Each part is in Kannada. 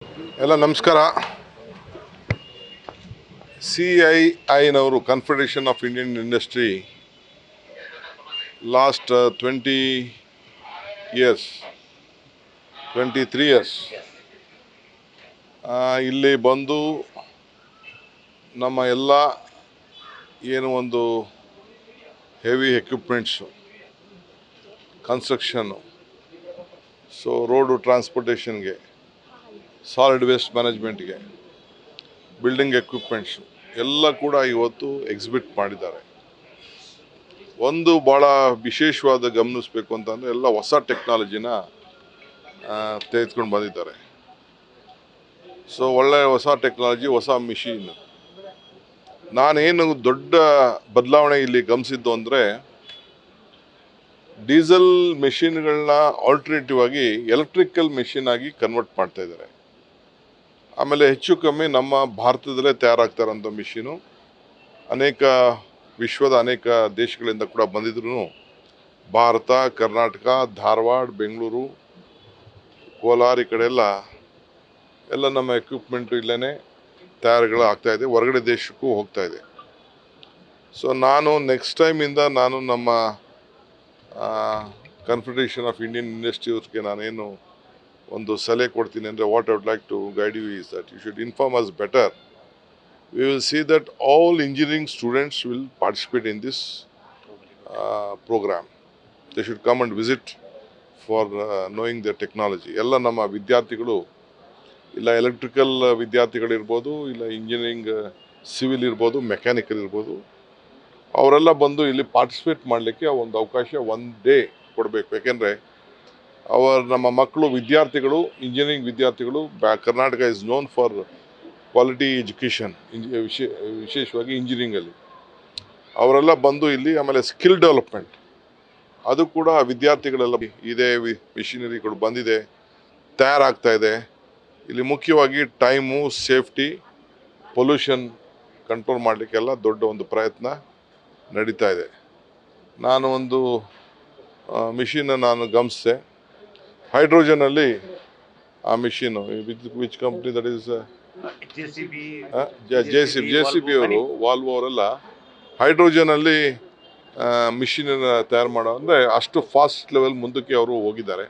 ಎಲ್ಲ ನಮಸ್ಕಾರ. CII confederation of Indian industry last 23 years ಇಲ್ಲಿ ಬಂದು ನಮ್ಮ ಎಲ್ಲ ಏನು ಒಂದು ಹೆವಿ ಎಕ್ವಿಪ್ಮೆಂಟ್ಸು, ಕನ್ಸ್ಟ್ರಕ್ಷನ್ನು, ಸೊ ರೋಡು ಟ್ರಾನ್ಸ್ಪೋರ್ಟೇಷನ್ಗೆ, ಸಾಲಿಡ್ ವೇಸ್ಟ್ ಮ್ಯಾನೇಜ್ಮೆಂಟ್ಗೆ, ಬಿಲ್ಡಿಂಗ್ ಎಕ್ವಿಪ್ಮೆಂಟ್ಸು ಎಲ್ಲ ಕೂಡ ಇವತ್ತು ಎಕ್ಸಿಬಿಟ್ ಮಾಡಿದ್ದಾರೆ. ಒಂದು ಭಾಳ ವಿಶೇಷವಾದ ಗಮನಿಸಬೇಕು ಅಂತಂದರೆ ಎಲ್ಲ ಹೊಸ ಟೆಕ್ನಾಲಜಿನ ತೆಗೆದುಕೊಂಡು ಬಂದಿದ್ದಾರೆ. ಸೊ ಒಳ್ಳೆಯ ಹೊಸ ಟೆಕ್ನಾಲಜಿ, ಹೊಸ ಮಿಷಿನ್. ನಾನೇನು ದೊಡ್ಡ ಬದಲಾವಣೆ ಇಲ್ಲಿ ಗಮನಿಸಿದ್ದು ಅಂದರೆ ಡೀಸೆಲ್ ಮೆಷಿನ್ಗಳನ್ನ ಆಲ್ಟರ್ನೇಟಿವ್ ಆಗಿ ಎಲೆಕ್ಟ್ರಿಕಲ್ ಮೆಷಿನ್ ಆಗಿ ಕನ್ವರ್ಟ್ ಮಾಡ್ತಾ ಇದ್ದಾರೆ. ಆಮೇಲೆ ಹೆಚ್ಚು ಕಮ್ಮಿ ನಮ್ಮ ಭಾರತದಲ್ಲೇ ತಯಾರಾಗ್ತಾರಂಥ ಮಿಷಿನು ವಿಶ್ವದ ಅನೇಕ ದೇಶಗಳಿಂದ ಕೂಡ ಬಂದಿದ್ರು ಭಾರತ, ಕರ್ನಾಟಕ, ಧಾರವಾಡ, ಬೆಂಗಳೂರು, ಕೋಲಾರ ಈ ಕಡೆ ಎಲ್ಲ ನಮ್ಮ ಎಕ್ವಿಪ್ಮೆಂಟು ಇಲ್ಲೇ ತಯಾರಿಗಳು ಆಗ್ತಾಯಿದೆ, ಹೊರಗಡೆ ದೇಶಕ್ಕೂ ಹೋಗ್ತಾ ಇದೆ. ಸೊ ನಾನು ನೆಕ್ಸ್ಟ್ ಟೈಮಿಂದ ನಮ್ಮ ಕನ್ಫೆಡರೇಷನ್ ಆಫ್ ಇಂಡಿಯನ್ ಇಂಡಸ್ಟ್ರೀಸ್ಗೆ ನಾನೇನು ಒಂದು ಸಲಹೆ ಕೊಡ್ತೀನಿ ಅಂದರೆ, what I would like to guide you is that you should inform us better. We will see that all engineering students will participate in this program. They should come and visit for knowing their technology. ಎಲ್ಲ ನಮ್ಮ ವಿದ್ಯಾರ್ಥಿಗಳು, ಇಲ್ಲ ಎಲೆಕ್ಟ್ರಿಕಲ್ ವಿದ್ಯಾರ್ಥಿಗಳಿರ್ಬೋದು, ಇಲ್ಲ ಇಂಜಿನಿಯರಿಂಗ್ ಸಿವಿಲ್ ಇರ್ಬೋದು, ಮೆಕ್ಯಾನಿಕಲ್ ಇರ್ಬೋದು, ಅವರೆಲ್ಲ ಬಂದು ಇಲ್ಲಿ ಪಾರ್ಟಿಸಿಪೇಟ್ ಮಾಡಲಿಕ್ಕೆ ಒಂದು ಅವಕಾಶ ಒಂದು ಡೇ ಕೊಡಬೇಕು. ಯಾಕೆಂದರೆ ನಮ್ಮ ಮಕ್ಕಳು ವಿದ್ಯಾರ್ಥಿಗಳು, ಇಂಜಿನಿಯರಿಂಗ್ ವಿದ್ಯಾರ್ಥಿಗಳು, Karnataka is known for quality education, ವಿಶೇಷವಾಗಿ ಇಂಜಿನಿಯರಿಂಗಲ್ಲಿ ಅವರೆಲ್ಲ ಬಂದು ಇಲ್ಲಿ. ಆಮೇಲೆ ಸ್ಕಿಲ್ ಡೆವಲಪ್ಮೆಂಟ್ ಅದು ಕೂಡ ವಿದ್ಯಾರ್ಥಿಗಳೆಲ್ಲ ಇದೇ ಮಿಷಿನರಿಗಳು ಬಂದಿದೆ, ತಯಾರಾಗ್ತಾ ಇದೆ. ಇಲ್ಲಿ ಮುಖ್ಯವಾಗಿ ಟೈಮು, ಸೇಫ್ಟಿ, ಪೊಲ್ಯೂಷನ್ ಕಂಟ್ರೋಲ್ ಮಾಡಲಿಕ್ಕೆಲ್ಲ ದೊಡ್ಡ ಒಂದು ಪ್ರಯತ್ನ ನಡೀತಾ ಇದೆ. ನಾನು ಒಂದು ಮಿಷಿನ ಗಮನಿಸಿದೆ, ಹೈಡ್ರೋಜನಲ್ಲಿ ಆ machine, which company that is JCB ಅವರು, ವಾಲ್ವೋ ಅವರೆಲ್ಲ ಹೈಡ್ರೋಜನಲ್ಲಿ ಮಿಷಿನನ್ನು ತಯಾರು ಮಾಡೋ ಅಂದರೆ ಅಷ್ಟು ಫಾಸ್ಟ್ ಲೆವೆಲ್ ಮುಂದಕ್ಕೆ ಅವರು ಹೋಗಿದ್ದಾರೆ.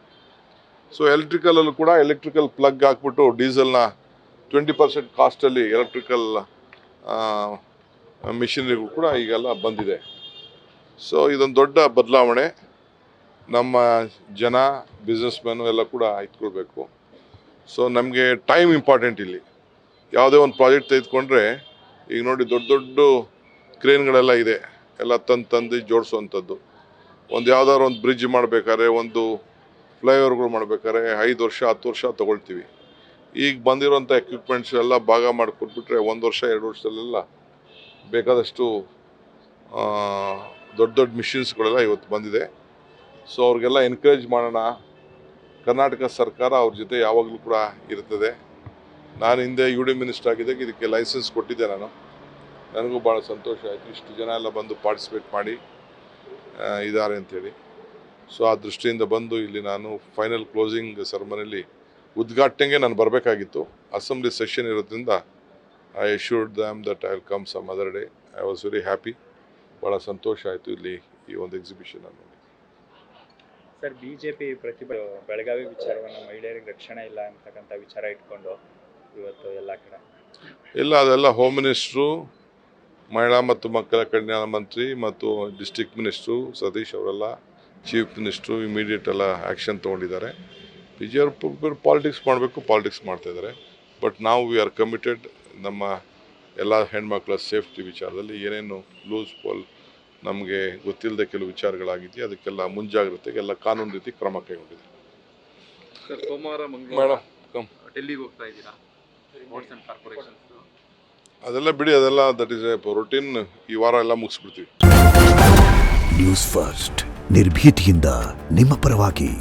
ಸೊ ಎಲೆಕ್ಟ್ರಿಕಲಲ್ಲೂ ಕೂಡ ಎಲೆಕ್ಟ್ರಿಕಲ್ ಪ್ಲಗ್ ಹಾಕ್ಬಿಟ್ಟು ಡೀಸೆಲ್ನ 20% ಕಾಸ್ಟಲ್ಲಿ ಎಲೆಕ್ಟ್ರಿಕಲ್ ಮಿಷಿನರಿಗಳು ಕೂಡ ಈಗೆಲ್ಲ ಬಂದಿದೆ. ಸೊ ಇದೊಂದು ದೊಡ್ಡ ಬದಲಾವಣೆ. ನಮ್ಮ ಜನ, ಬಿಸ್ನೆಸ್ಮೆನು ಎಲ್ಲ ಕೂಡ ಇಟ್ಕೊಳ್ಬೇಕು. ಸೊ ನಮಗೆ ಟೈಮ್ ಇಂಪಾರ್ಟೆಂಟ್. ಇಲ್ಲಿ ಯಾವುದೇ ಒಂದು ಪ್ರಾಜೆಕ್ಟ್ ತೆಗೆದುಕೊಂಡ್ರೆ ಈಗ ನೋಡಿ, ದೊಡ್ಡ ದೊಡ್ಡ ಕ್ರೇನ್ಗಳೆಲ್ಲ ಇದೆ, ಎಲ್ಲ ತಂದು ಜೋಡಿಸುವಂಥದ್ದು. ಯಾವುದಾದ್ರು ಒಂದು ಬ್ರಿಡ್ಜ್ ಮಾಡಬೇಕಾದ್ರೆ, ಒಂದು ಫ್ಲೈಓವರ್ಗಳು ಮಾಡಬೇಕಾದ್ರೆ 5 ವರ್ಷ 10 ವರ್ಷ ತೊಗೊಳ್ತೀವಿ. ಈಗ ಬಂದಿರೋಂಥ ಎಕ್ವಿಪ್ಮೆಂಟ್ಸ್ ಎಲ್ಲ ಭಾಗ ಮಾಡಿಕೊಟ್ಬಿಟ್ರೆ 1 ವರ್ಷ 2 ವರ್ಷದಲ್ಲೆಲ್ಲ ಬೇಕಾದಷ್ಟು ದೊಡ್ಡ ಮಿಷಿನ್ಸ್ಗಳೆಲ್ಲ ಇವತ್ತು ಬಂದಿದೆ. ಸೊ ಅವ್ರಿಗೆಲ್ಲ ಎನ್ಕರೇಜ್ ಮಾಡೋಣ. ಕರ್ನಾಟಕ ಸರ್ಕಾರ ಅವ್ರ ಜೊತೆ ಯಾವಾಗಲೂ ಕೂಡ ಇರ್ತದೆ. ನಾನು ಹಿಂದೆ UD ಮಿನಿಸ್ಟರ್ ಆಗಿದ್ದಾಗ ಇದಕ್ಕೆ ಲೈಸೆನ್ಸ್ ಕೊಟ್ಟಿದ್ದೆ. ನನಗೂ ಭಾಳ ಸಂತೋಷ ಆಯಿತು, ಇಷ್ಟು ಜನ ಎಲ್ಲ ಬಂದು ಪಾರ್ಟಿಸಿಪೇಟ್ ಮಾಡಿ ಇದ್ದಾರೆ ಅಂಥೇಳಿ. ಸೊ ಆ ದೃಷ್ಟಿಯಿಂದ ಬಂದು ಇಲ್ಲಿ ನಾನು ಫೈನಲ್ ಕ್ಲೋಸಿಂಗ್ ಸೆರೆಮನಿಲಿ ಉದ್ಘಾಟನೆಗೆ ನಾನು ಬರಬೇಕಾಗಿತ್ತು. ಅಸೆಂಬ್ಲಿ ಸೆಷನ್ ಇರೋದ್ರಿಂದ I assured them that I will come some other day. I was very happy. ಭಾಳ ಸಂತೋಷ ಆಯಿತು ಇಲ್ಲಿ ಈ ಒಂದು ಎಕ್ಸಿಬಿಷನ್ ನೋಡಿ. ಸರ್, BJP ಬೆಳಗಾವಿ ವಿಚಾರವನ್ನು ಮಹಿಳೆಯರಿಗೆ ರಕ್ಷಣೆ ಇಲ್ಲ ಅಂತಕ್ಕಂಥ ವಿಚಾರ ಇಟ್ಕೊಂಡು ಇವತ್ತು ಎಲ್ಲ ಕಡೆ ಅದೆಲ್ಲ ಹೋಮ್ ಮಿನಿಸ್ಟ್ರು, ಮಹಿಳಾ ಮತ್ತು ಮಕ್ಕಳ ಕಲ್ಯಾಣ ಮಂತ್ರಿ ಮತ್ತು ಡಿಸ್ಟ್ರಿಕ್ಟ್ ಮಿನಿಸ್ಟ್ರು ಸತೀಶ್ ಅವರೆಲ್ಲ, ಚೀಫ್ ಮಿನಿಸ್ಟ್ರು ಇಮಿಡಿಯೇಟ್ ಎಲ್ಲ ಆ್ಯಕ್ಷನ್ ತೊಗೊಂಡಿದ್ದಾರೆ. BJP ಪಾಲಿಟಿಕ್ಸ್ ಮಾಡಬೇಕು, ಪಾಲಿಟಿಕ್ಸ್ ಮಾಡ್ತಾಯಿದ್ದಾರೆ. ಬಟ್ ನಾವು ವಿ ಆರ್ ಕಮಿಟೆಡ್. ನಮ್ಮ ಎಲ್ಲ ಹೆಣ್ಮಕ್ಳ ಸೇಫ್ಟಿ ವಿಚಾರದಲ್ಲಿ ಏನೇನು ನಮಗೆ ಗೊತ್ತಿಲ್ಲದೆ ಕೆಲವು ವಿಚಾರಗಳಾಗಿದೆಯಾ, ಅದಕ್ಕೆಲ್ಲ ಮುಂಜಾಗ್ರತೆಗೆ ಎಲ್ಲ ಕಾನೂನು ರೀತಿ ಕ್ರಮ ಕೈಗೊಂಡಿದೆ. ಸರ್, ಸೋಮವಾರ ಮಂಗಳವಾರ ಡೆಲ್ಲಿಗೆ ಹೋಗ್ತಾ ಇದ್ದೀರಾ? ಅದೆಲ್ಲ ಬಿಡಿ, ಅದೆಲ್ಲ ದಟ್ ಈಸ್ ಎ ರೊಟೀನ್. ಈ ವಾರ ಎಲ್ಲ ಮುಗಿಸ್ಬಿಡ್ತೀವಿ. ನ್ಯೂಸ್ ಫಸ್ಟ್, ನಿರ್ಭೀತಿಯಿಂದ ನಿಮ್ಮ ಪರವಾಗಿ.